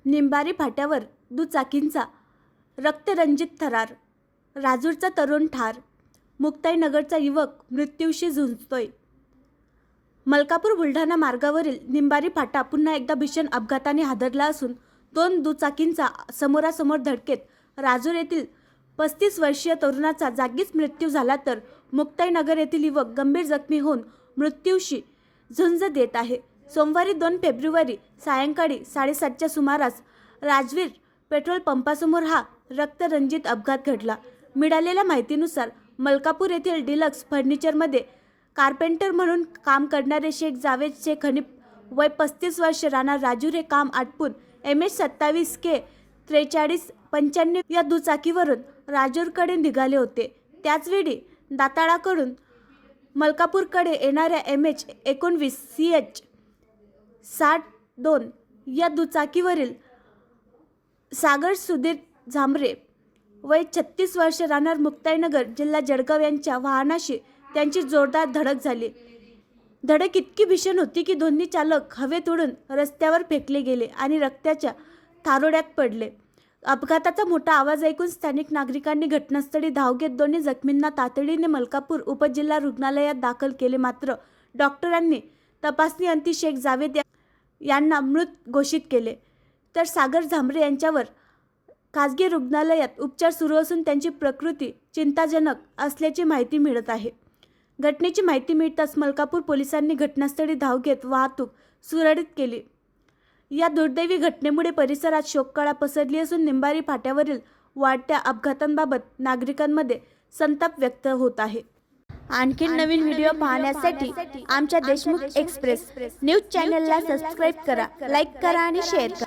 निंबारी फाट्यावर दुचाकींचा रक्तरंजित थरार, राजूरचा तरुण ठार, मुक्ताईनगरचा युवक मृत्यूशी झुंजतोय। मलकापूर बुलढाणा मार्गावरील निंबारी फाटा पुन्हा एकदा भीषण अपघाताने हादरला असून 2 दुचाकींचा समोरासमोर धडकेत राजूर येथील 35 वर्षीय तरुणाचा जागीच मृत्यू झाला, तर मुक्ताईनगर येथील युवक गंभीर जखमी होऊन मृत्यूशी झुंज देत आहे। सोमवारी 2 फेब्रुवारी सायंकाळी 7:30च्या सुमारास राजवीर पेट्रोल पंपासमोर हा रक्तरंजित अपघात घडला। मिळालेल्या माहितीनुसार मलकापूर येथील डिलक्स फर्निचरमध्ये कार्पेंटर म्हणून काम करणारे शेख जावेद शेख हनीफ वय 35 वर्ष राहणार राजूर हे काम आटपून MH27 K 4395 या दुचाकीवरून राजूरकडे निघाले होते। त्याचवेळी दाताळाकडून मलकापूरकडे येणाऱ्या MH19 CH 62 या दुचाकीवरील सागर सुधीर झांबरे वय 36 वर्ष राहणार मुक्ताईनगर जिल्हा जळगाव यांच्या वाहनाशी त्यांची जोरदार धडक झाली। धडक इतकी भीषण होती की दोन्ही चालक हवेत उडून रस्त्यावर फेकले गेले आणि रक्ताच्या थारोळ्यात पडले। अपघाताचा मोठा आवाज ऐकून स्थानिक नागरिकांनी घटनास्थळी धाव घेत दोन्ही जखमींना तातडीने मलकापूर उपजिल्हा रुग्णालयात दाखल केले, मात्र डॉक्टरांनी तपासणी अंती शेख जावेद यांना मृत घोषित केले, तर सागर झांबरे यांच्यावर खासगी रुग्णालयात उपचार सुरू असून त्यांची प्रकृती चिंताजनक असल्याची माहिती मिळत आहे। घटनेची माहिती मिळताच मलकापूर पोलिसांनी घटनास्थळी धाव घेत वाहतूक सुरळीत केली। या दुर्दैवी घटनेमुळे परिसरात शोककळा पसरली असून निंबारी फाट्यावरील वाढत्या अपघातांबाबत नागरिकांमध्ये संताप व्यक्त होत आहे। आणखी नवीन व्हिडिओ पाहण्यासाठी आमच्या देशमुख एक्सप्रेस न्यूज चॅनलला सबस्क्राईब करा, लाईक करा आणि शेअर करा।